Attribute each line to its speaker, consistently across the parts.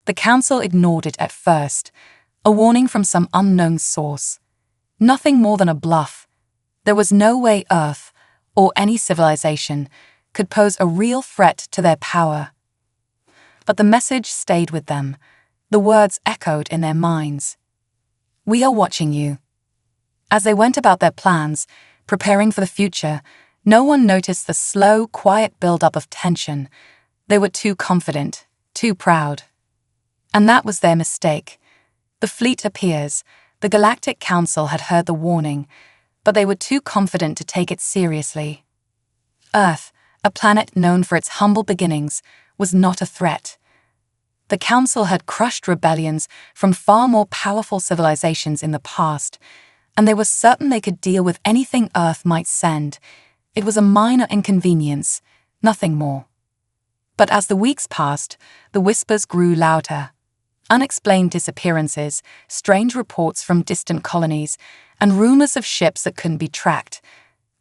Speaker 1: The Council ignored it at first, a warning from some unknown source. Nothing more than a bluff. There was no way Earth, or any civilization, could pose a real threat to their power. But the message stayed with them. The words echoed in their minds. "We are watching you." As they went about their plans, preparing for the future, no one noticed the slow, quiet build-up of tension. They were too confident, too proud. And that was their mistake. The fleet appears. The Galactic Council had heard the warning, but they were too confident to take it seriously. Earth, a planet known for its humble beginnings, was not a threat. The Council had crushed rebellions from far more powerful civilizations in the past, and they were certain they could deal with anything Earth might send. It was a minor inconvenience, nothing more. But as the weeks passed, the whispers grew louder. Unexplained disappearances, strange reports from distant colonies, and rumors of ships that couldn't be tracked.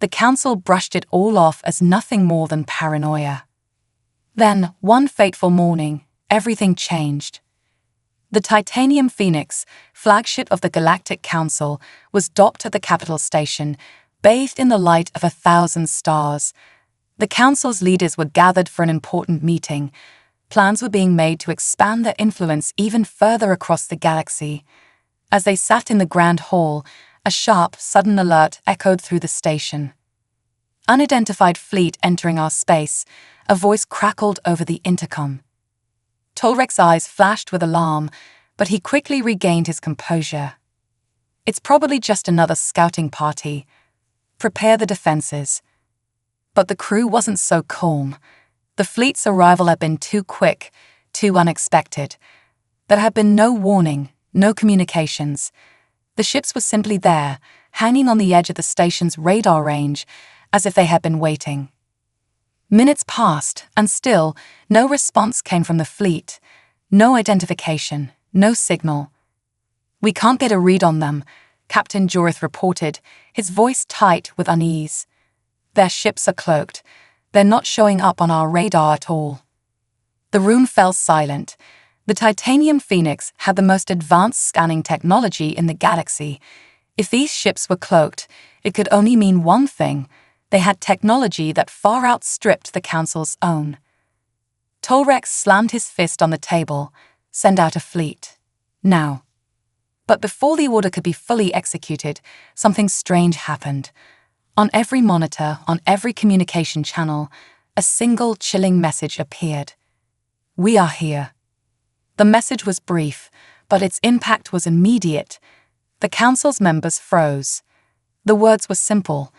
Speaker 1: The Council brushed it all off as nothing more than paranoia. Then, one fateful morning, everything changed. The Titanium Phoenix, flagship of the Galactic Council, was docked at the capital station, bathed in the light of 1,000 stars. The Council's leaders were gathered for an important meeting. Plans were being made to expand their influence even further across the galaxy. As they sat in the Grand Hall, a sharp, sudden alert echoed through the station. "Unidentified fleet entering our space," a voice crackled over the intercom. Tolrek's eyes flashed with alarm, but he quickly regained his composure. "It's probably just another scouting party. Prepare the defenses." But the crew wasn't so calm. The fleet's arrival had been too quick, too unexpected. There had been no warning, no communications. The ships were simply there, hanging on the edge of the station's radar range, as if they had been waiting. Minutes passed, and still, no response came from the fleet. No identification, no signal. "We can't get a read on them," Captain Jorith reported, his voice tight with unease. "Their ships are cloaked. They're not showing up on our radar at all." The room fell silent. The Titanium Phoenix had the most advanced scanning technology in the galaxy. If these ships were cloaked, it could only mean one thing. They had technology that far outstripped the Council's own. Tolrek slammed his fist on the table. "Send out a fleet. Now." But before the order could be fully executed, something strange happened. On every monitor, on every communication channel, a single chilling message appeared. "We are here." The message was brief, but its impact was immediate. The Council's members froze. The words were simple,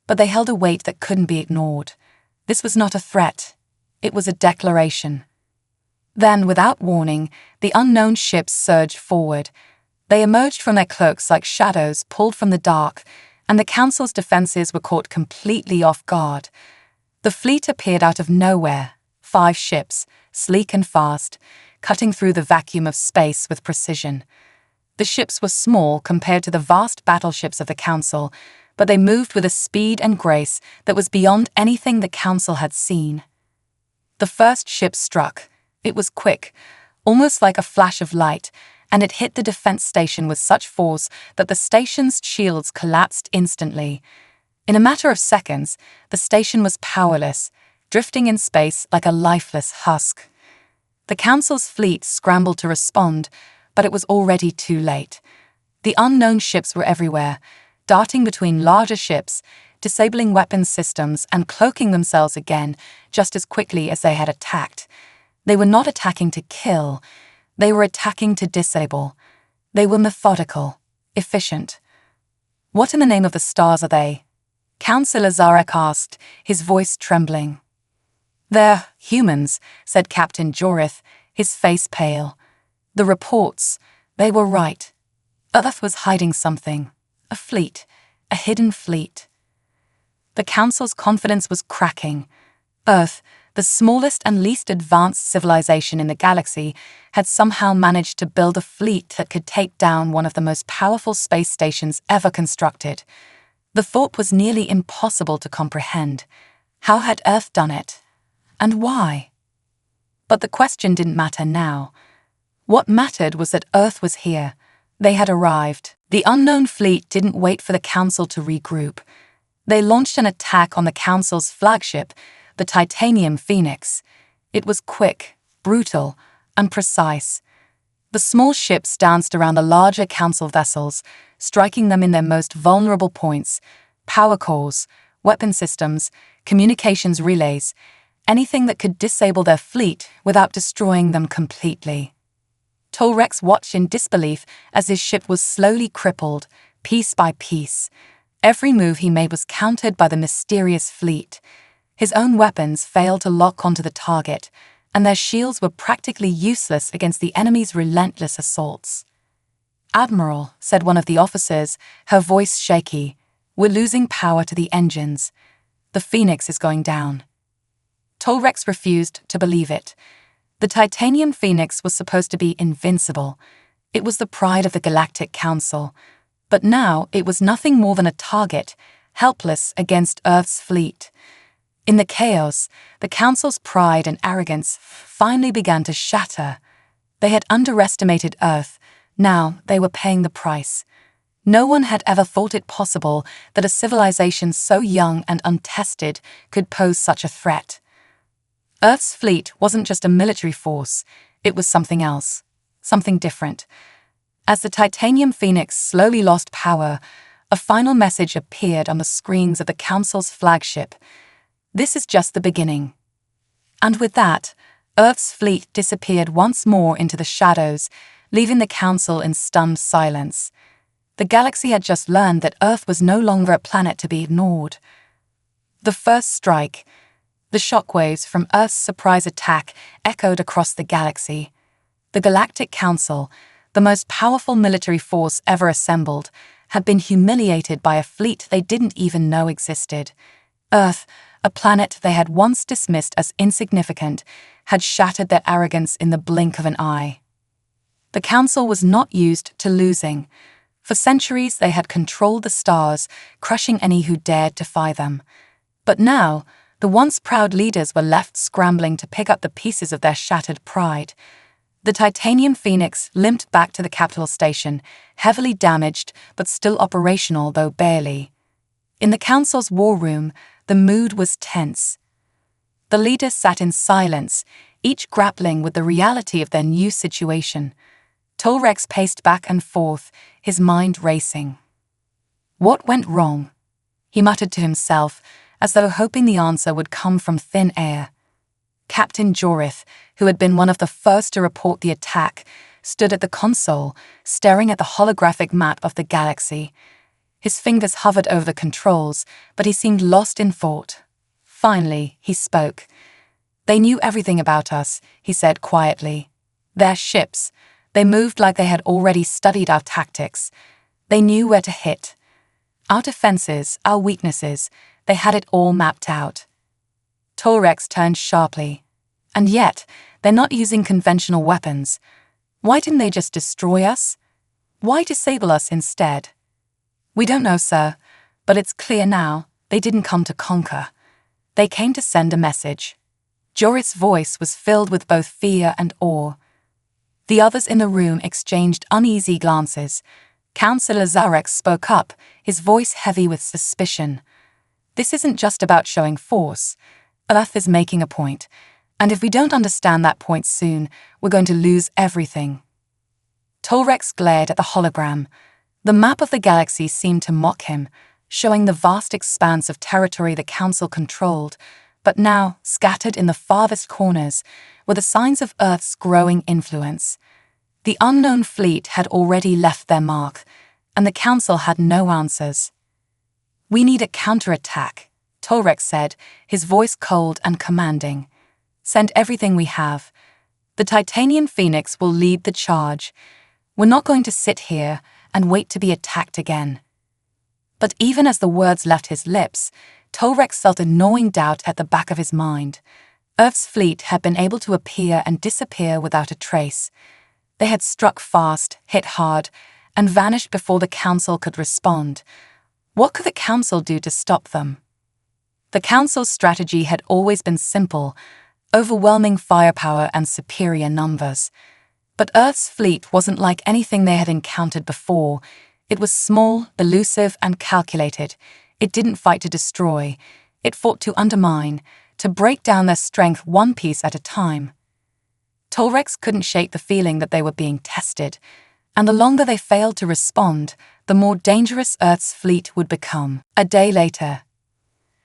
Speaker 1: but they held a weight that couldn't be ignored. This was not a threat. It was a declaration. Then, without warning, the unknown ships surged forward. They emerged from their cloaks like shadows pulled from the dark, and the Council's defenses were caught completely off guard. The fleet appeared out of nowhere, 5 ships, sleek and fast, cutting through the vacuum of space with precision. The ships were small compared to the vast battleships of the Council, but they moved with a speed and grace that was beyond anything the Council had seen. The first ship struck. It was quick, almost like a flash of light, and it hit the defense station with such force that the station's shields collapsed instantly. In a matter of seconds, the station was powerless, drifting in space like a lifeless husk. The Council's fleet scrambled to respond, but it was already too late. The unknown ships were everywhere, darting between larger ships, disabling weapons systems and cloaking themselves again just as quickly as they had attacked. They were not attacking to kill. They were attacking to disable. They were methodical, efficient. "What in the name of the stars are they?" Councillor Zarek asked, his voice trembling. "They're humans," said Captain Jorith, his face pale. "The reports, they were right. Earth was hiding something. A fleet. A hidden fleet." The Council's confidence was cracking. Earth, the smallest and least advanced civilization in the galaxy, had somehow managed to build a fleet that could take down one of the most powerful space stations ever constructed. The thought was nearly impossible to comprehend. How had Earth done it? And why? But the question didn't matter now. What mattered was that Earth was here. They had arrived. The unknown fleet didn't wait for the Council to regroup. They launched an attack on the Council's flagship, the Titanium Phoenix. It was quick, brutal, and precise. The small ships danced around the larger Council vessels, striking them in their most vulnerable points: power cores, weapon systems, communications relays, anything that could disable their fleet without destroying them completely. Tolrex watched in disbelief as his ship was slowly crippled, piece by piece. Every move he made was countered by the mysterious fleet. His own weapons failed to lock onto the target, and their shields were practically useless against the enemy's relentless assaults. "Admiral," said one of the officers, her voice shaky, "we're losing power to the engines. The Phoenix is going down." Tolrex refused to believe it. The Titanium Phoenix was supposed to be invincible. It was the pride of the Galactic Council. But now it was nothing more than a target, helpless against Earth's fleet. In the chaos, the Council's pride and arrogance finally began to shatter. They had underestimated Earth. Now they were paying the price. No one had ever thought it possible that a civilization so young and untested could pose such a threat. Earth's fleet wasn't just a military force, it was something else, something different. As the Titanium Phoenix slowly lost power, a final message appeared on the screens of the Council's flagship. "This is just the beginning." And with that, Earth's fleet disappeared once more into the shadows, leaving the Council in stunned silence. The galaxy had just learned that Earth was no longer a planet to be ignored. The first strike. The shockwaves from Earth's surprise attack echoed across the galaxy. The Galactic Council, the most powerful military force ever assembled, had been humiliated by a fleet they didn't even know existed. Earth, a planet they had once dismissed as insignificant, had shattered their arrogance in the blink of an eye. The Council was not used to losing. For centuries they had controlled the stars, crushing any who dared defy them. But now, the once proud leaders were left scrambling to pick up the pieces of their shattered pride. The Titanium Phoenix limped back to the capital station, heavily damaged but still operational, though barely. In the Council's war room, the mood was tense. The leaders sat in silence, each grappling with the reality of their new situation. Tolrex paced back and forth, his mind racing. What went wrong? He muttered to himself, as though hoping the answer would come from thin air. Captain Jorith, who had been one of the first to report the attack, stood at the console, staring at the holographic map of the galaxy. His fingers hovered over the controls, but he seemed lost in thought. Finally, he spoke. "They knew everything about us," he said quietly. "Their ships. They moved like they had already studied our tactics. They knew where to hit. Our defenses, our weaknesses, they had it all mapped out." Tolrex turned sharply. "And yet, they're not using conventional weapons. Why didn't they just destroy us? Why disable us instead?" "We don't know, sir, but it's clear now they didn't come to conquer. They came to send a message." Jorith's voice was filled with both fear and awe. The others in the room exchanged uneasy glances. Councillor Zarex spoke up, his voice heavy with suspicion. "This isn't just about showing force. Earth is making a point, and if we don't understand that point soon, we're going to lose everything." Tolrex glared at the hologram. The map of the galaxy seemed to mock him, showing the vast expanse of territory the Council controlled, but now, scattered in the farthest corners, were the signs of Earth's growing influence. The unknown fleet had already left their mark, and the Council had no answers. "We need a counterattack," Tolrex said, his voice cold and commanding. "Send everything we have. The Titanium Phoenix will lead the charge. We're not going to sit here and wait to be attacked again." But even as the words left his lips, Tolrex felt a gnawing doubt at the back of his mind. Earth's fleet had been able to appear and disappear without a trace. They had struck fast, hit hard, and vanished before the Council could respond. What could the Council do to stop them? The Council's strategy had always been simple: overwhelming firepower and superior numbers. But Earth's fleet wasn't like anything they had encountered before. It was small, elusive, and calculated. It didn't fight to destroy. It fought to undermine, to break down their strength one piece at a time. Tolrex couldn't shake the feeling that they were being tested, and the longer they failed to respond, the more dangerous Earth's fleet would become. A day later,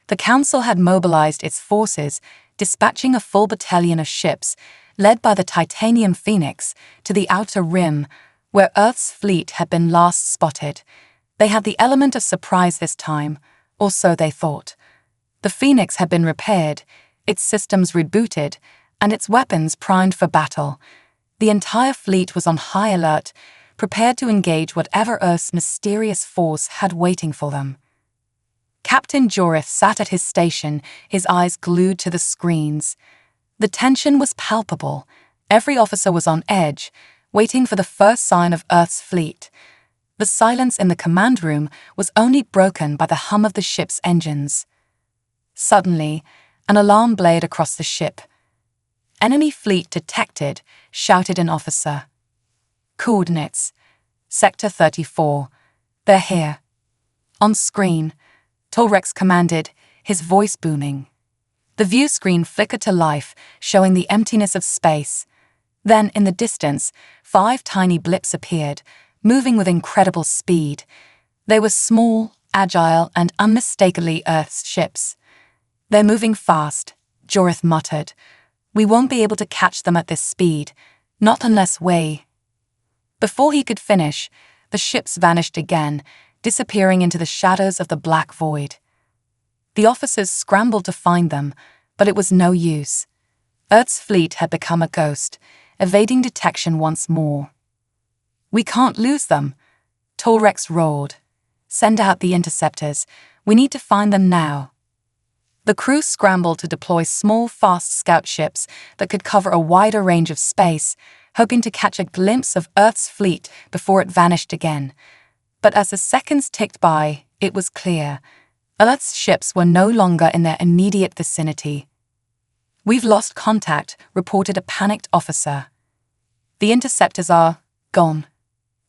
Speaker 1: the Council had mobilized its forces, dispatching a full battalion of ships, led by the Titanium Phoenix, to the Outer Rim, where Earth's fleet had been last spotted. They had the element of surprise this time, or so they thought. The Phoenix had been repaired, its systems rebooted, and its weapons primed for battle. The entire fleet was on high alert, prepared to engage whatever Earth's mysterious force had waiting for them. Captain Jorith sat at his station, his eyes glued to the screens. The tension was palpable. Every officer was on edge, waiting for the first sign of Earth's fleet. The silence in the command room was only broken by the hum of the ship's engines. Suddenly, an alarm blared across the ship. "Enemy fleet detected," shouted an officer. "Coordinates. Sector 34. They're here." On screen, Tolrex commanded, his voice booming. The view screen flickered to life, showing the emptiness of space. Then, in the distance, 5 tiny blips appeared, moving with incredible speed. They were small, agile, and unmistakably Earth's ships. "They're moving fast," Jorith muttered. "We won't be able to catch them at this speed, not unless we—" Before he could finish, the ships vanished again, disappearing into the shadows of the black void. The officers scrambled to find them, but it was no use. Earth's fleet had become a ghost, evading detection once more. "We can't lose them," Tolrex roared. "Send out the interceptors. We need to find them now." The crew scrambled to deploy small, fast scout ships that could cover a wider range of space, hoping to catch a glimpse of Earth's fleet before it vanished again. But as the seconds ticked by, it was clear. Earth's ships were no longer in their immediate vicinity. "We've lost contact," reported a panicked officer. "The interceptors are gone."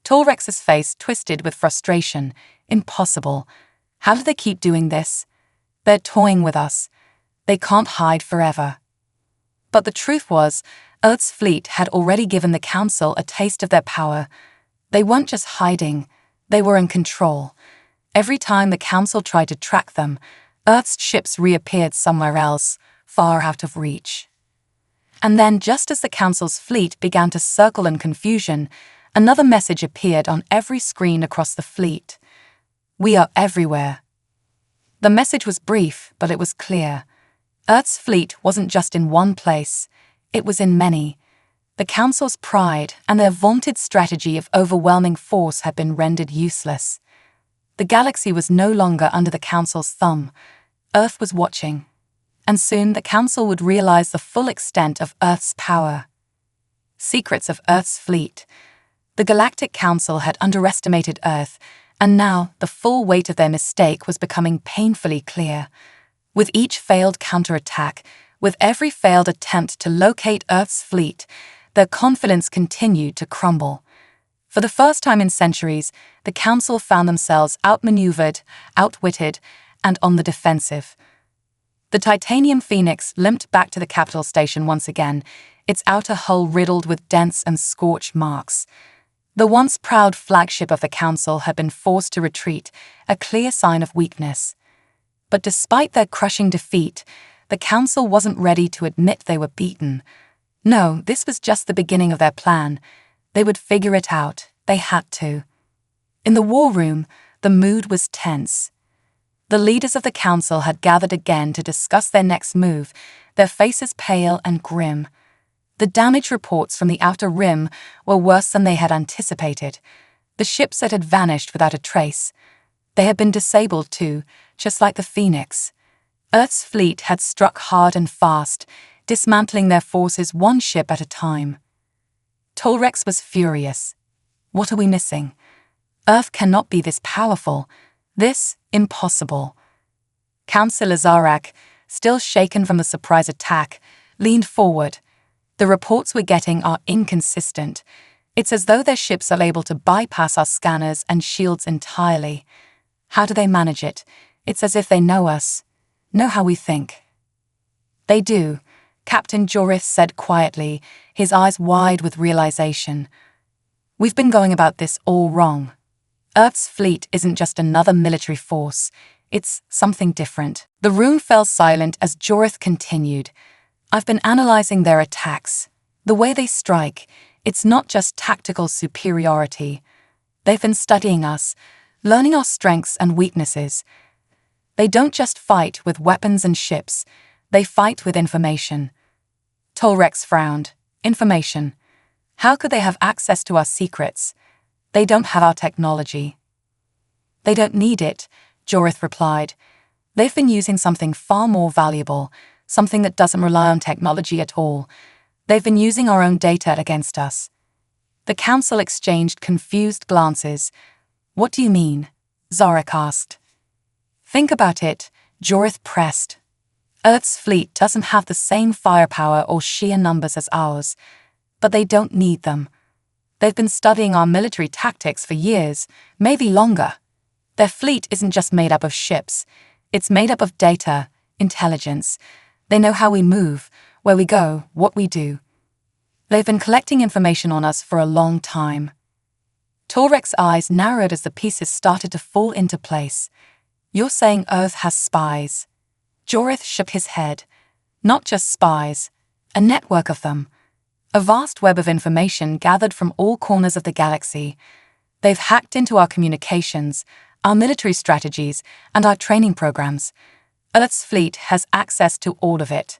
Speaker 1: Tolrex's face twisted with frustration. Impossible. How do they keep doing this? They're toying with us. They can't hide forever. But the truth was, Earth's fleet had already given the Council a taste of their power. They weren't just hiding, they were in control. Every time the Council tried to track them, Earth's ships reappeared somewhere else, far out of reach. And then, just as the Council's fleet began to circle in confusion, another message appeared on every screen across the fleet. "We are everywhere." The message was brief, but it was clear. Earth's fleet wasn't just in one place, it was in many. The Council's pride and their vaunted strategy of overwhelming force had been rendered useless. The galaxy was no longer under the Council's thumb. Earth was watching. And soon the Council would realize the full extent of Earth's power. Secrets of Earth's fleet. The Galactic Council had underestimated Earth, and now the full weight of their mistake was becoming painfully clear. With each failed counterattack, with every failed attempt to locate Earth's fleet, their confidence continued to crumble. For the first time in centuries, the Council found themselves outmaneuvered, outwitted, and on the defensive. The Titanium Phoenix limped back to the capital station once again, its outer hull riddled with dents and scorch marks. The once proud flagship of the Council had been forced to retreat, a clear sign of weakness. But despite their crushing defeat, the Council wasn't ready to admit they were beaten. No, this was just the beginning of their plan. They would figure it out. They had to. In the war room, the mood was tense. The leaders of the Council had gathered again to discuss their next move, their faces pale and grim. The damage reports from the Outer Rim were worse than they had anticipated. The ships that had vanished without a trace. They had been disabled too, just like the Phoenix. Earth's fleet had struck hard and fast, dismantling their forces one ship at a time. Tolrex was furious. What are we missing? Earth cannot be this powerful. This, impossible. Councillor Zarak, still shaken from the surprise attack, leaned forward. The reports we're getting are inconsistent. It's as though their ships are able to bypass our scanners and shields entirely. How do they manage it? It's as if they know us, know how we think. They do, Captain Joris said quietly, his eyes wide with realization. We've been going about this all wrong. Earth's fleet isn't just another military force. It's something different. The room fell silent as Joris continued. I've been analyzing their attacks. The way they strike, it's not just tactical superiority. They've been studying us, learning our strengths and weaknesses. They don't just fight with weapons and ships, they fight with information. Tolrex frowned. Information. How could they have access to our secrets? They don't have our technology. They don't need it, Jorith replied. They've been using something far more valuable, something that doesn't rely on technology at all. They've been using our own data against us. The council exchanged confused glances. What do you mean? Zarek asked. Think about it, Jorith pressed. Earth's fleet doesn't have the same firepower or sheer numbers as ours, but they don't need them. They've been studying our military tactics for years, maybe longer. Their fleet isn't just made up of ships, it's made up of data, intelligence. They know how we move, where we go, what we do. They've been collecting information on us for a long time. Torrek's eyes narrowed as the pieces started to fall into place. You're saying Earth has spies? Jorith shook his head. Not just spies, a network of them. A vast web of information gathered from all corners of the galaxy. They've hacked into our communications, our military strategies, and our training programs. Earth's fleet has access to all of it.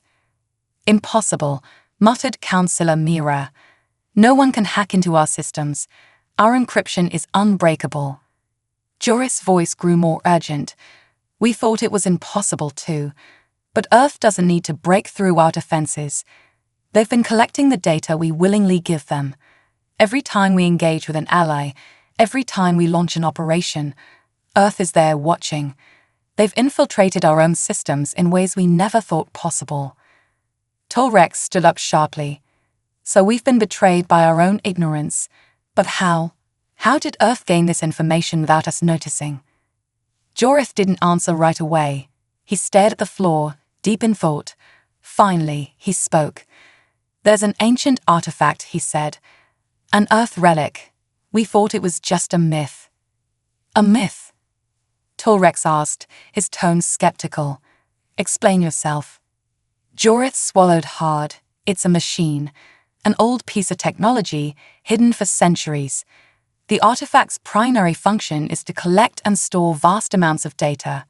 Speaker 1: Impossible, muttered Councillor Mira. No one can hack into our systems. Our encryption is unbreakable. Joris' voice grew more urgent. We thought it was impossible too. But Earth doesn't need to break through our defenses. They've been collecting the data we willingly give them. Every time we engage with an ally, every time we launch an operation, Earth is there watching. They've infiltrated our own systems in ways we never thought possible. Tolrex stood up sharply. So we've been betrayed by our own ignorance. But how? How did Earth gain this information without us noticing? Jorith didn't answer right away. He stared at the floor, deep in thought. Finally, he spoke. There's an ancient artifact, he said. An Earth relic. We thought it was just a myth. A myth? Tolrex asked, his tone skeptical. Explain yourself. Jorith swallowed hard. It's a machine. An old piece of technology, hidden for centuries. The artifact's primary function is to collect and store vast amounts of data.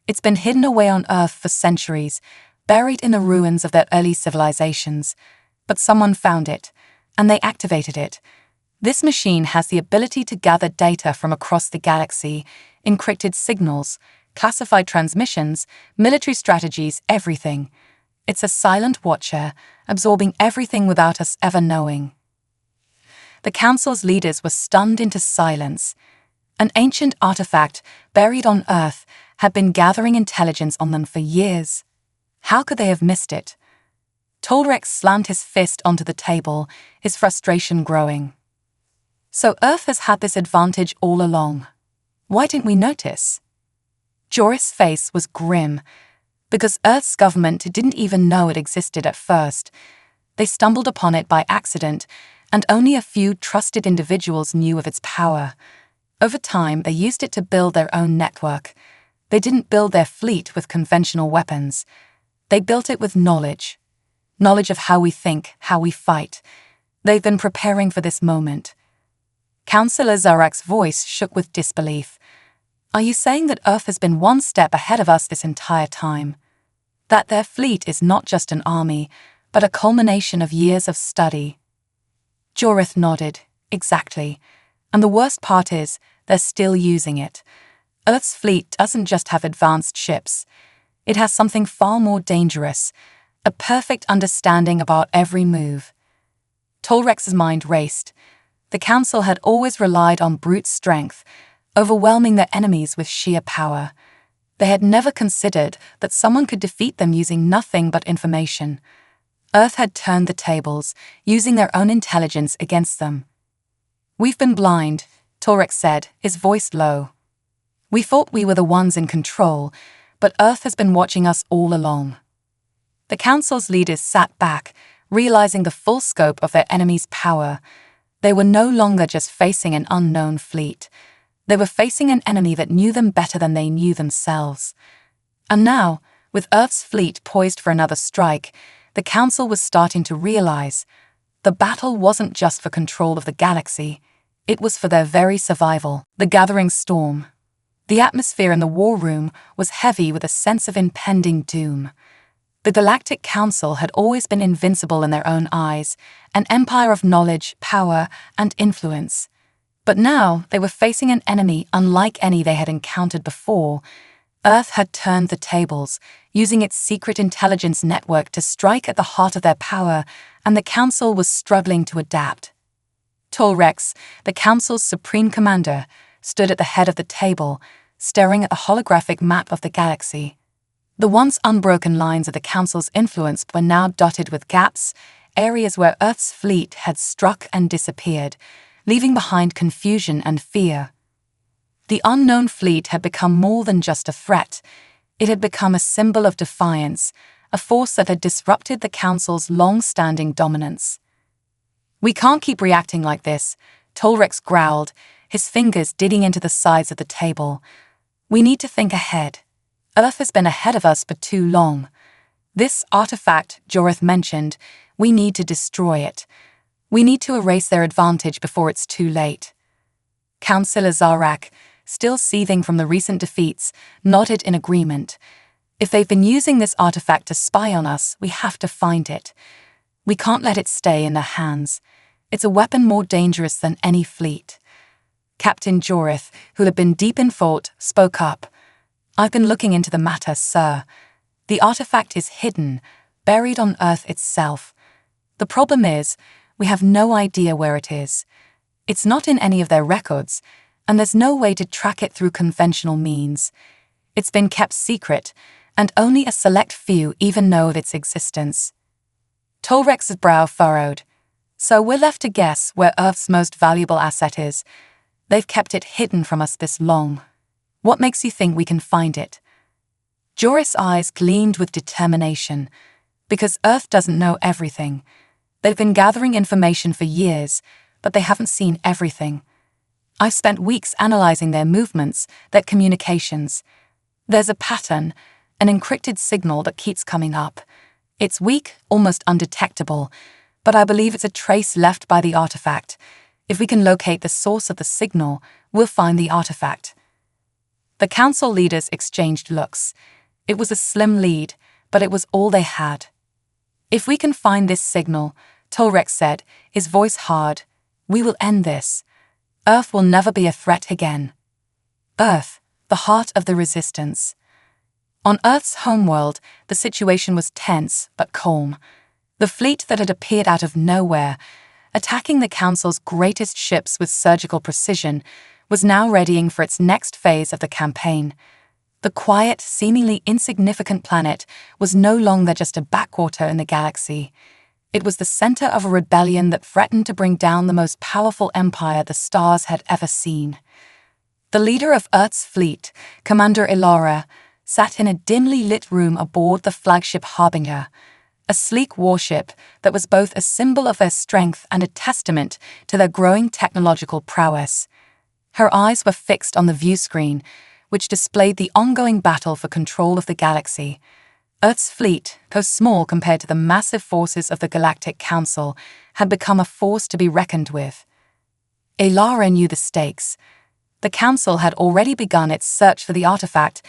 Speaker 1: It's been hidden away on Earth for centuries, buried in the ruins of their early civilizations. But someone found it, and they activated it. This machine has the ability to gather data from across the galaxy, encrypted signals, classified transmissions, military strategies, everything. It's a silent watcher, absorbing everything without us ever knowing. The Council's leaders were stunned into silence. An ancient artifact, buried on Earth, had been gathering intelligence on them for years. How could they have missed it? Tolrex slammed his fist onto the table, his frustration growing. So Earth has had this advantage all along. Why didn't we notice? Joris' face was grim. Because Earth's government didn't even know it existed at first. They stumbled upon it by accident, and only a few trusted individuals knew of its power. Over time, they used it to build their own network. They didn't build their fleet with conventional weapons. They built it with knowledge. Knowledge of how we think, how we fight. They've been preparing for this moment. Councillor Zarak's voice shook with disbelief. Are you saying that Earth has been one step ahead of us this entire time? That their fleet is not just an army, but a culmination of years of study? Jorith nodded. Exactly. And the worst part is, they're still using it. Earth's fleet doesn't just have advanced ships. It has something far more dangerous, a perfect understanding about every move. Tolrex's mind raced. The Council had always relied on brute strength, overwhelming their enemies with sheer power. They had never considered that someone could defeat them using nothing but information. Earth had turned the tables, using their own intelligence against them. "We've been blind," Torek said, his voice low. "We thought we were the ones in control, but Earth has been watching us all along." The Council's leaders sat back, realizing the full scope of their enemy's power. They were no longer just facing an unknown fleet. They were facing an enemy that knew them better than they knew themselves. And now, with Earth's fleet poised for another strike, the Council was starting to realize the battle wasn't just for control of the galaxy, it was for their very survival. The gathering storm. The atmosphere in the war room was heavy with a sense of impending doom. The Galactic Council had always been invincible in their own eyes, an empire of knowledge, power, and influence. But now they were facing an enemy unlike any they had encountered before. Earth had turned the tables, using its secret intelligence network to strike at the heart of their power, and the Council was struggling to adapt. Tolrex, the Council's supreme commander, stood at the head of the table, staring at the holographic map of the galaxy. The once unbroken lines of the Council's influence were now dotted with gaps, areas where Earth's fleet had struck and disappeared, leaving behind confusion and fear. The unknown fleet had become more than just a threat. It had become a symbol of defiance, a force that had disrupted the Council's long-standing dominance. "We can't keep reacting like this," Tolrex growled, his fingers digging into the sides of the table. "We need to think ahead. Earth has been ahead of us for too long. This artifact Jorith mentioned, we need to destroy it. We need to erase their advantage before it's too late." Councillor Zarak, still seething from the recent defeats, nodded in agreement. "If they've been using this artifact to spy on us, we have to find it. We can't let it stay in their hands. It's a weapon more dangerous than any fleet." Captain Jorith, who had been deep in thought, spoke up. "I've been looking into the matter, sir. The artifact is hidden, buried on Earth itself. The problem is, we have no idea where it is. It's not in any of their records, and there's no way to track it through conventional means. It's been kept secret, and only a select few even know of its existence." Tolrex's brow furrowed. "So we're left to guess where Earth's most valuable asset is. They've kept it hidden from us this long. What makes you think we can find it?" Jorith's eyes gleamed with determination. "Because Earth doesn't know everything. They've been gathering information for years, but they haven't seen everything. I've spent weeks analyzing their movements, their communications. There's a pattern, an encrypted signal that keeps coming up. It's weak, almost undetectable, but I believe it's a trace left by the artifact. If we can locate the source of the signal, we'll find the artifact." The Council leaders exchanged looks. It was a slim lead, but it was all they had. "If we can find this signal," Tolrex said, his voice hard, "we will end this. Earth will never be a threat again." Earth, the heart of the resistance. On Earth's homeworld, the situation was tense but calm. The fleet that had appeared out of nowhere, attacking the Council's greatest ships with surgical precision, was now readying for its next phase of the campaign. The quiet, seemingly insignificant planet was no longer just a backwater in the galaxy. It was the center of a rebellion that threatened to bring down the most powerful empire the stars had ever seen. The leader of Earth's fleet, Commander Ilara, sat in a dimly lit room aboard the flagship Harbinger, a sleek warship that was both a symbol of their strength and a testament to their growing technological prowess. Her eyes were fixed on the viewscreen, which displayed the ongoing battle for control of the galaxy. Earth's fleet, though small compared to the massive forces of the Galactic Council, had become a force to be reckoned with. Ilara knew the stakes. The Council had already begun its search for the artifact,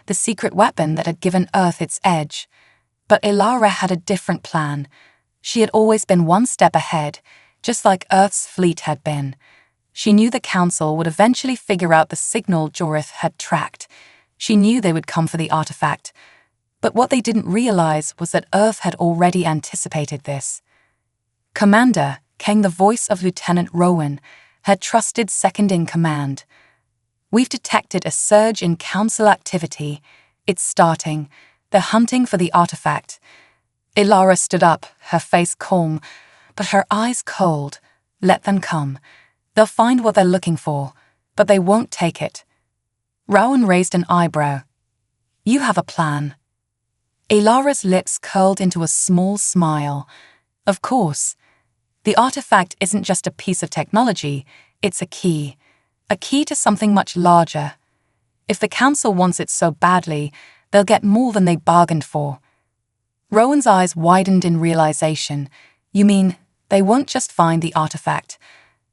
Speaker 1: the secret weapon that had given Earth its edge. But Ilara had a different plan. She had always been one step ahead, just like Earth's fleet had been. She knew the Council would eventually figure out the signal Jorith had tracked. She knew they would come for the artifact. But what they didn't realize was that Earth had already anticipated this. Commander, came the voice of Lieutenant Rowan, her trusted second-in-command. "We've detected a surge in Council activity. It's starting. They're hunting for the artifact. Ilara stood up, her face calm, but her eyes cold. Let them come. They'll find what they're looking for, but they won't take it. Rowan raised an eyebrow. You have a plan. Ilara's lips curled into a small smile. Of course. The artifact isn't just a piece of technology, it's a key to something much larger. If the Council wants it so badly, they'll get more than they bargained for. Rowan's eyes widened in realization. You mean, they won't just find the artifact.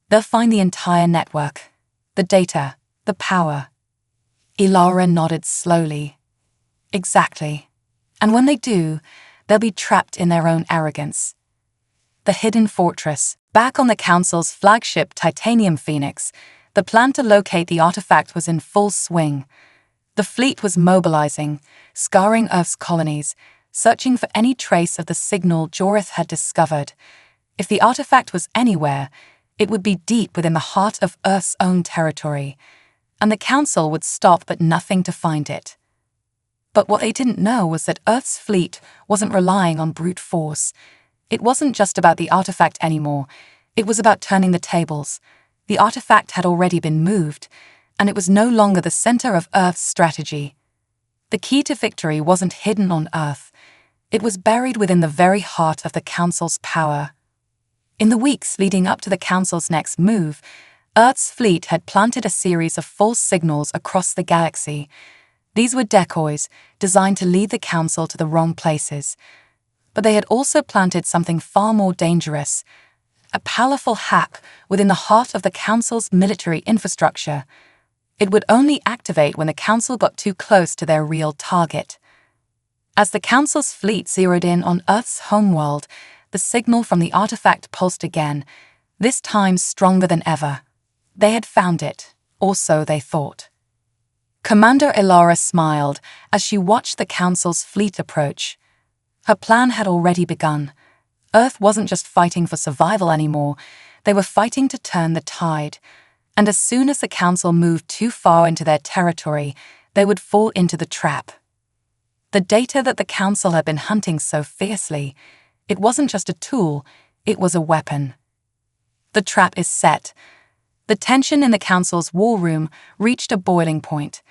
Speaker 1: They'll find the entire network. The data, the power. Ilara nodded slowly. Exactly. And when they do, they'll be trapped in their own arrogance. The hidden fortress, back on the Council's flagship Titanium Phoenix, the plan to locate the artifact was in full swing. The fleet was mobilizing, scouring Earth's colonies, searching for any trace of the signal Jorith had discovered. If the artifact was anywhere, it would be deep within the heart of Earth's own territory, and the Council would stop at nothing to find it. But what they didn't know was that Earth's fleet wasn't relying on brute force. It wasn't just about the artifact anymore. It was about turning the tables. The artifact had already been moved, and it was no longer the center of Earth's strategy. The key to victory wasn't hidden on Earth. It was buried within the very heart of the Council's power. In the weeks leading up to the Council's next move, Earth's fleet had planted a series of false signals across the galaxy. These were decoys designed to lead the Council to the wrong places. But they had also planted something far more dangerous, a powerful hack within the heart of the Council's military infrastructure. It would only activate when the Council got too close to their real target. As the Council's fleet zeroed in on Earth's homeworld, the signal from the artifact pulsed again, this time stronger than ever. They had found it, or so they thought. Commander Ilara smiled as she watched the Council's fleet approach. Her plan had already begun. Earth wasn't just fighting for survival anymore, they were fighting to turn the tide. And as soon as the Council moved too far into their territory, they would fall into the trap. The data that the Council had been hunting so fiercely, it wasn't just a tool, it was a weapon. The trap is set. The tension in the Council's war room reached a boiling point.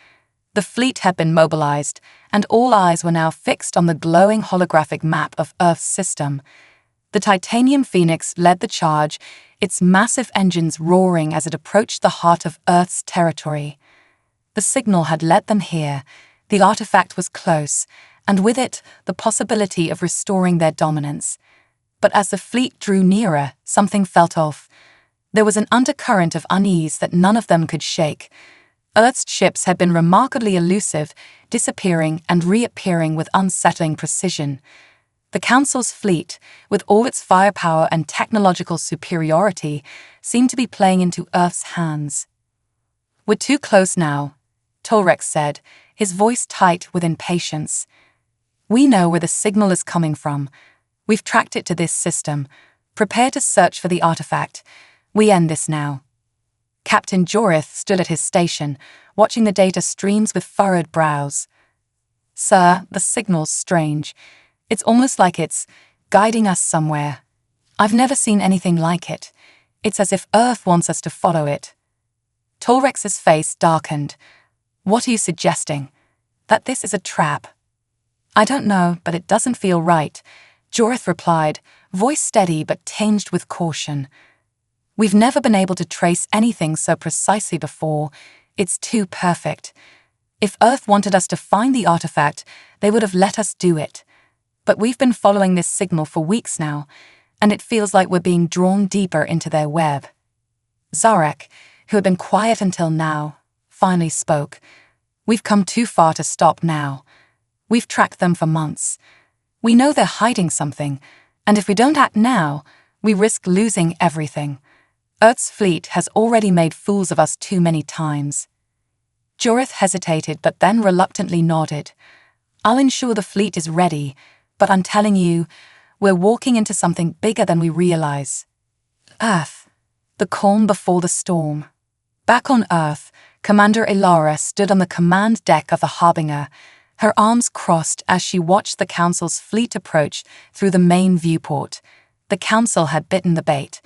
Speaker 1: The fleet had been mobilized, and all eyes were now fixed on the glowing holographic map of Earth's system. The Titanium Phoenix led the charge, its massive engines roaring as it approached the heart of Earth's territory. The signal had led them here. The artifact was close, and with it, the possibility of restoring their dominance. But as the fleet drew nearer, something felt off. There was an undercurrent of unease that none of them could shake. Earth's ships had been remarkably elusive, disappearing and reappearing with unsettling precision. The Council's fleet, with all its firepower and technological superiority, seemed to be playing into Earth's hands. "We're too close now," Tolrex said, his voice tight with impatience. "We know where the signal is coming from. We've tracked it to this system. Prepare to search for the artifact. We end this now." Captain Jorith stood at his station, watching the data streams with furrowed brows. "Sir, the signal's strange. It's almost like it's guiding us somewhere. I've never seen anything like it. It's as if Earth wants us to follow it." Tolrex's face darkened. "What are you suggesting? That this is a trap?" "I don't know, but it doesn't feel right," Jorith replied, voice steady but tinged with caution. "We've never been able to trace anything so precisely before. It's too perfect. If Earth wanted us to find the artifact, they would have let us do it. But we've been following this signal for weeks now, and it feels like we're being drawn deeper into their web." Zarek, who had been quiet until now, finally spoke. "We've come too far to stop now. We've tracked them for months. We know they're hiding something, and if we don't act now, we risk losing everything. Earth's fleet has already made fools of us too many times." Jorith hesitated but then reluctantly nodded. "I'll ensure the fleet is ready, but I'm telling you, we're walking into something bigger than we realize." Earth, the calm before the storm. Back on Earth, Commander Ilara stood on the command deck of the Harbinger. Her arms crossed as she watched the Council's fleet approach through the main viewport. The Council had bitten the bait.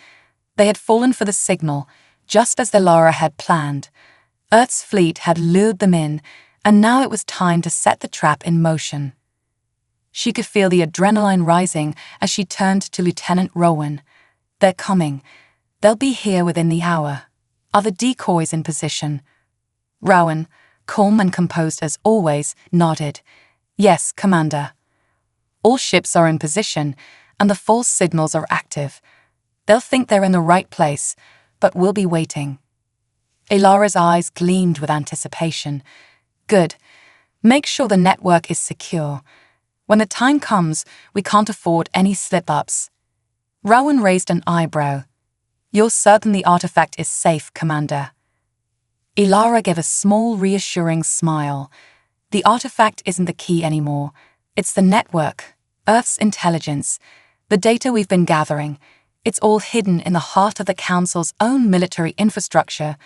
Speaker 1: They had fallen for the signal, just as Ilara had planned. Earth's fleet had lured them in, and now it was time to set the trap in motion. She could feel the adrenaline rising as she turned to Lieutenant Rowan. "They're coming. They'll be here within the hour. Are the decoys in position?" Rowan, calm and composed as always, nodded. "Yes, Commander. All ships are in position, and the false signals are active. They'll think they're in the right place, but we'll be waiting." Ilara's eyes gleamed with anticipation. "Good. Make sure the network is secure. When the time comes, we can't afford any slip-ups." Rowan raised an eyebrow. "You're certain the artifact is safe, Commander?" Ilara gave a small, reassuring smile. "The artifact isn't the key anymore. It's the network, Earth's intelligence, the data we've been gathering. It's all hidden in the heart of the Council's own military infrastructure.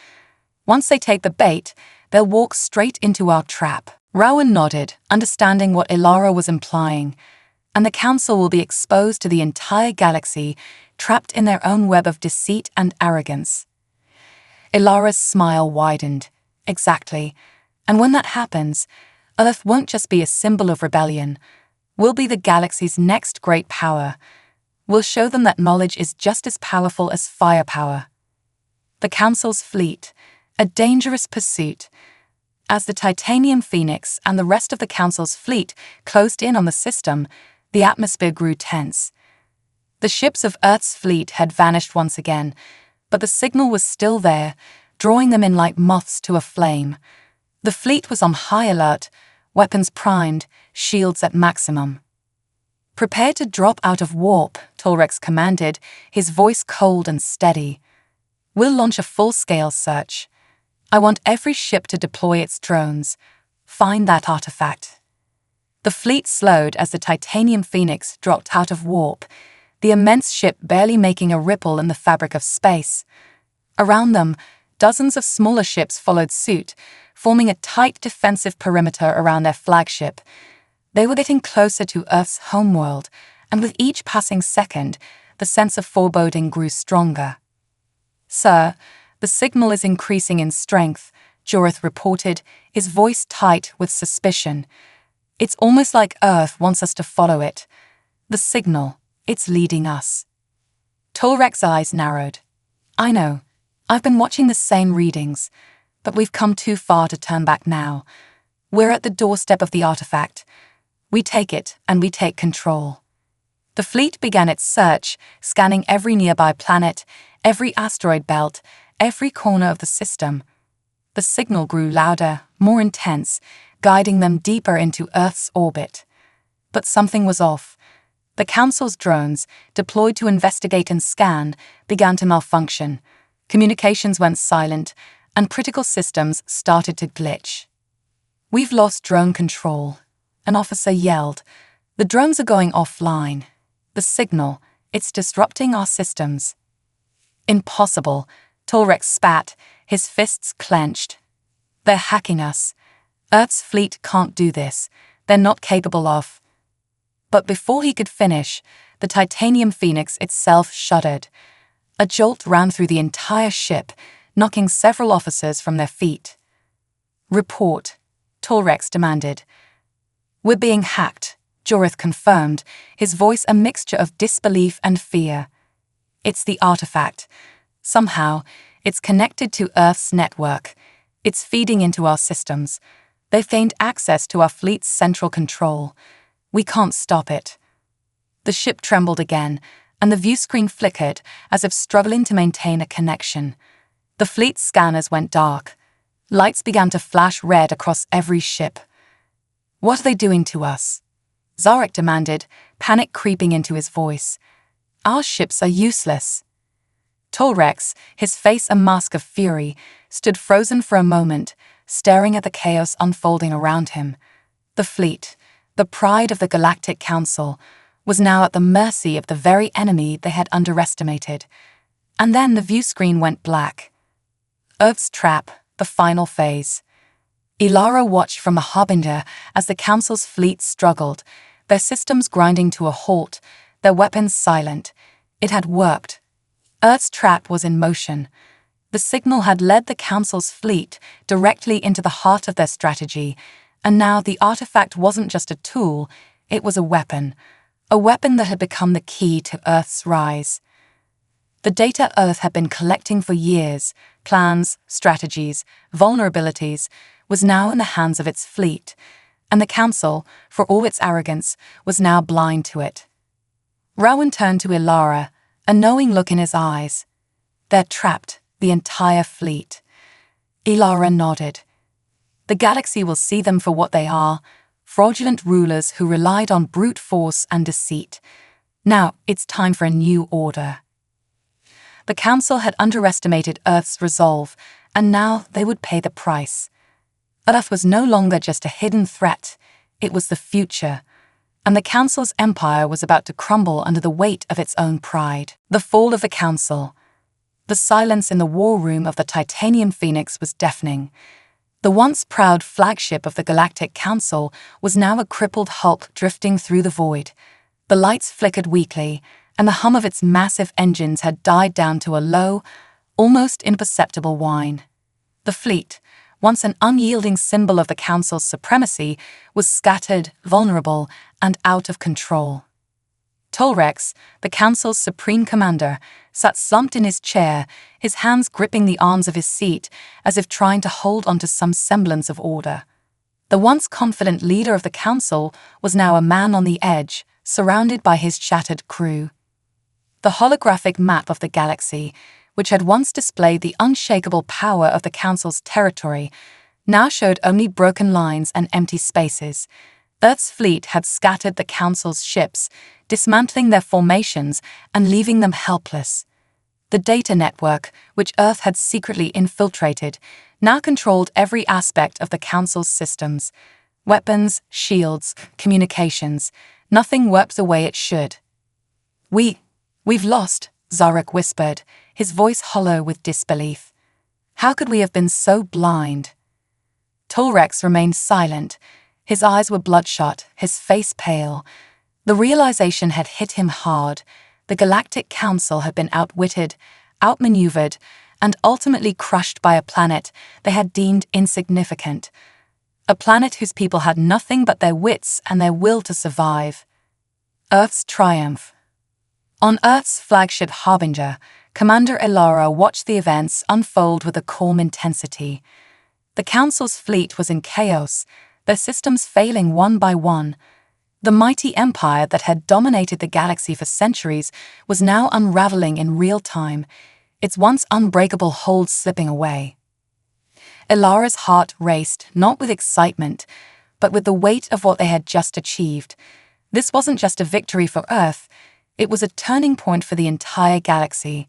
Speaker 1: Once they take the bait, they'll walk straight into our trap." Rowan nodded, understanding what Ilara was implying. "And the Council will be exposed to the entire galaxy, trapped in their own web of deceit and arrogance." Ilara's smile widened. "Exactly. And when that happens, Earth won't just be a symbol of rebellion. We'll be the galaxy's next great power. We'll show them that knowledge is just as powerful as firepower." The Council's fleet, a dangerous pursuit. As the Titanium Phoenix and the rest of the Council's fleet closed in on the system, the atmosphere grew tense. The ships of Earth's fleet had vanished once again, but the signal was still there, drawing them in like moths to a flame. The fleet was on high alert, weapons primed, shields at maximum. "Prepare to drop out of warp," Tolrex commanded, his voice cold and steady. "We'll launch a full-scale search. I want every ship to deploy its drones. Find that artifact." The fleet slowed as the Titanium Phoenix dropped out of warp, the immense ship barely making a ripple in the fabric of space. Around them, dozens of smaller ships followed suit, forming a tight defensive perimeter around their flagship. They were getting closer to Earth's homeworld, and with each passing second, the sense of foreboding grew stronger. "Sir, the signal is increasing in strength," Jorith reported, his voice tight with suspicion. "It's almost like Earth wants us to follow it. The signal, it's leading us." Tolrek's eyes narrowed. "I know. I've been watching the same readings, but we've come too far to turn back now. We're at the doorstep of the artifact. We take it, and we take control." The fleet began its search, scanning every nearby planet, every asteroid belt, every corner of the system. The signal grew louder, more intense, guiding them deeper into Earth's orbit. But something was off. The Council's drones, deployed to investigate and scan, began to malfunction. Communications went silent, and critical systems started to glitch. "We've lost drone control," an officer yelled. "The drones are going offline. The signal, it's disrupting our systems." "Impossible," Tolrex spat, his fists clenched. "They're hacking us. Earth's fleet can't do this. They're not capable of..." But before he could finish, the Titanium Phoenix itself shuddered. A jolt ran through the entire ship, knocking several officers from their feet. "Report," Tolrex demanded. "We're being hacked," Jorith confirmed, his voice a mixture of disbelief and fear. "It's the artifact. Somehow, it's connected to Earth's network. It's feeding into our systems. They've gained access to our fleet's central control. We can't stop it." The ship trembled again, and the view screen flickered as if struggling to maintain a connection. The fleet's scanners went dark. Lights began to flash red across every ship. "What are they doing to us?" Zarek demanded, panic creeping into his voice. "Our ships are useless." Tolrex, his face a mask of fury, stood frozen for a moment, staring at the chaos unfolding around him. The fleet, the pride of the Galactic Council, was now at the mercy of the very enemy they had underestimated. And then the view screen went black. Earth's trap, the final phase. Ilara watched from the Harbinger as the Council's fleet struggled, their systems grinding to a halt, their weapons silent. It had worked. Earth's trap was in motion. The signal had led the Council's fleet directly into the heart of their strategy, and now the artifact wasn't just a tool, it was a weapon that had become the key to Earth's rise. The data Earth had been collecting for years, plans, strategies, vulnerabilities, was now in the hands of its fleet, and the Council, for all its arrogance, was now blind to it. Rowan turned to Ilara, a knowing look in his eyes. They're trapped, the entire fleet. Ilara nodded. The galaxy will see them for what they are, fraudulent rulers who relied on brute force and deceit. Now it's time for a new order. The Council had underestimated Earth's resolve, and now they would pay the price. Earth was no longer just a hidden threat, it was the future, and the Council's empire was about to crumble under the weight of its own pride. The fall of the Council. The silence in the war room of the Titanium Phoenix was deafening. The once proud flagship of the Galactic Council was now a crippled hulk drifting through the void. The lights flickered weakly, and the hum of its massive engines had died down to a low, almost imperceptible whine. The fleet, once an unyielding symbol of the Council's supremacy, was scattered, vulnerable, and out of control. Tolrex, the Council's supreme commander, sat slumped in his chair, his hands gripping the arms of his seat as if trying to hold onto some semblance of order. The once confident leader of the Council was now a man on the edge, surrounded by his shattered crew. The holographic map of the galaxy, which had once displayed the unshakable power of the Council's territory, now showed only broken lines and empty spaces. Earth's fleet had scattered the Council's ships, dismantling their formations and leaving them helpless. The data network, which Earth had secretly infiltrated, now controlled every aspect of the Council's systems. Weapons, shields, communications, nothing worked the way it should. We've lost, Zarek whispered, his voice hollow with disbelief. How could we have been so blind? Tolrex remained silent. His eyes were bloodshot, his face pale. The realization had hit him hard. The Galactic Council had been outwitted, outmaneuvered, and ultimately crushed by a planet they had deemed insignificant. A planet whose people had nothing but their wits and their will to survive. Earth's triumph. On Earth's flagship Harbinger, Commander Ilara watched the events unfold with a calm intensity. The Council's fleet was in chaos, their systems failing one by one. The mighty empire that had dominated the galaxy for centuries was now unraveling in real time, its once unbreakable hold slipping away. Ilara's heart raced, not with excitement, but with the weight of what they had just achieved. This wasn't just a victory for Earth, it was a turning point for the entire galaxy.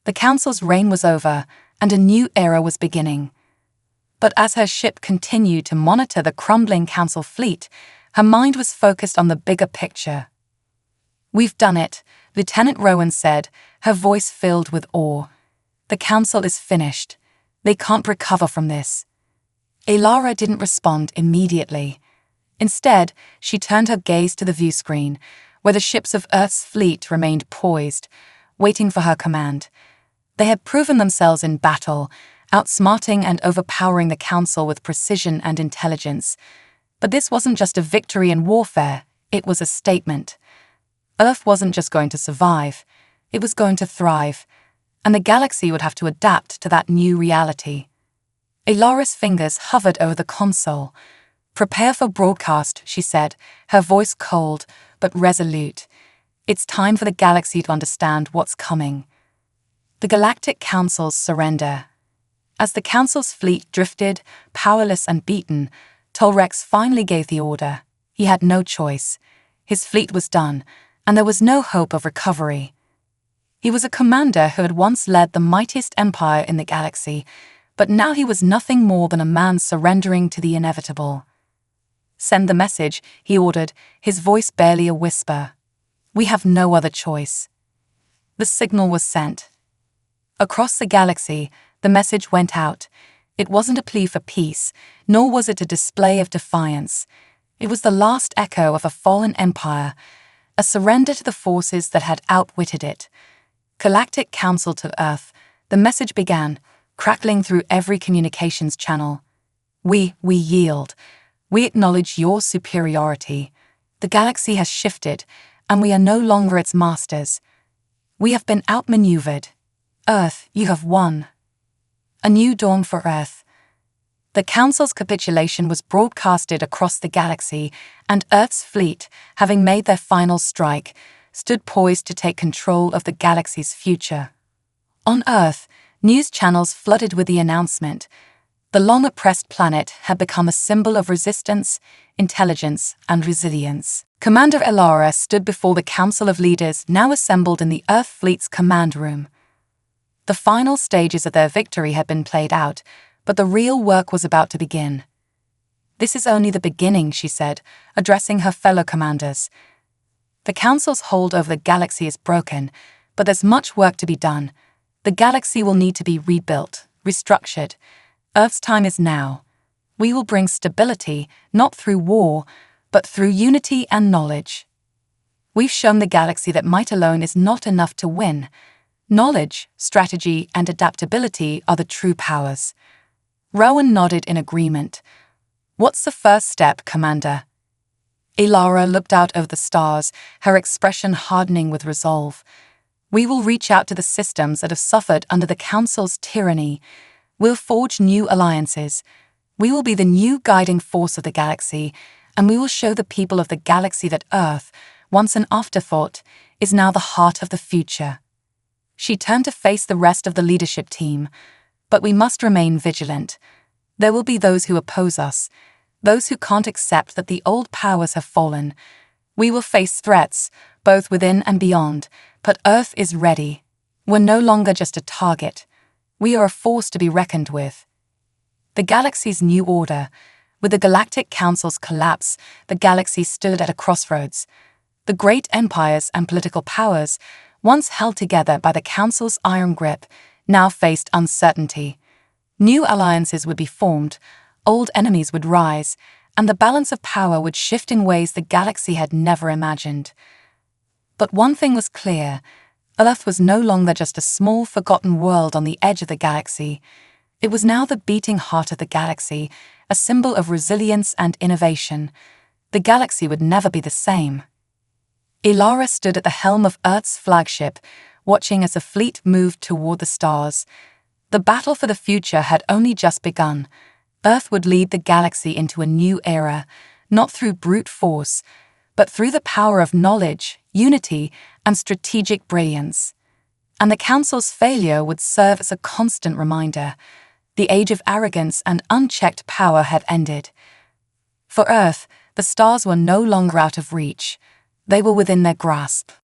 Speaker 1: The Council's reign was over, and a new era was beginning. But as her ship continued to monitor the crumbling Council fleet, her mind was focused on the bigger picture. "We've done it," Lieutenant Rowan said, her voice filled with awe. "The Council is finished. They can't recover from this." Ilara didn't respond immediately. Instead, she turned her gaze to the viewscreen, where the ships of Earth's fleet remained poised, waiting for her command. They had proven themselves in battle, outsmarting and overpowering the Council with precision and intelligence. But this wasn't just a victory in warfare, it was a statement. Earth wasn't just going to survive, it was going to thrive, and the galaxy would have to adapt to that new reality. Ilara's fingers hovered over the console. "Prepare for broadcast," she said, her voice cold but resolute. "It's time for the galaxy to understand what's coming." The Galactic Council's surrender. As the Council's fleet drifted, powerless and beaten, Tolrex finally gave the order. He had no choice. His fleet was done, and there was no hope of recovery. He was a commander who had once led the mightiest empire in the galaxy, but now he was nothing more than a man surrendering to the inevitable. "Send the message," he ordered, his voice barely a whisper. "We have no other choice." The signal was sent. Across the galaxy, the message went out, It wasn't a plea for peace, nor was it a display of defiance. It was the last echo of a fallen empire, a surrender to the forces that had outwitted it. Galactic Council to Earth, the message began, crackling through every communications channel. We yield. We acknowledge your superiority. The galaxy has shifted, and we are no longer its masters. We have been outmaneuvered. Earth, you have won. A new dawn for Earth. The Council's capitulation was broadcasted across the galaxy, and Earth's fleet, having made their final strike, stood poised to take control of the galaxy's future. On Earth, news channels flooded with the announcement. The long-oppressed planet had become a symbol of resistance, intelligence, and resilience. Commander Elara stood before the Council of Leaders now assembled in the Earth Fleet's command room. The final stages of their victory had been played out, but the real work was about to begin. This is only the beginning, she said, addressing her fellow commanders. The Council's hold over the galaxy is broken, but there's much work to be done. The galaxy will need to be rebuilt, restructured. Earth's time is now. We will bring stability, not through war, but through unity and knowledge. We've shown the galaxy that might alone is not enough to win. Knowledge, strategy, and adaptability are the true powers. Rowan nodded in agreement. What's the first step, Commander? Elara looked out over the stars, her expression hardening with resolve. We will reach out to the systems that have suffered under the Council's tyranny. We'll forge new alliances. We will be the new guiding force of the galaxy, and we will show the people of the galaxy that Earth, once an afterthought, is now the heart of the future. She turned to face the rest of the leadership team. But we must remain vigilant. There will be those who oppose us, those who can't accept that the old powers have fallen. We will face threats, both within and beyond, but Earth is ready. We're no longer just a target. We are a force to be reckoned with. The galaxy's new order. With the Galactic Council's collapse, the galaxy stood at a crossroads. The great empires and political powers, once held together by the Council's iron grip, now faced uncertainty. New alliances would be formed, old enemies would rise, and the balance of power would shift in ways the galaxy had never imagined. But one thing was clear. Earth was no longer just a small, forgotten world on the edge of the galaxy. It was now the beating heart of the galaxy, a symbol of resilience and innovation. The galaxy would never be the same. Elara stood at the helm of Earth's flagship, watching as the fleet moved toward the stars. The battle for the future had only just begun. Earth would lead the galaxy into a new era, not through brute force, but through the power of knowledge, unity, and strategic brilliance. And the Council's failure would serve as a constant reminder. The age of arrogance and unchecked power had ended. For Earth, the stars were no longer out of reach. They were within their grasp.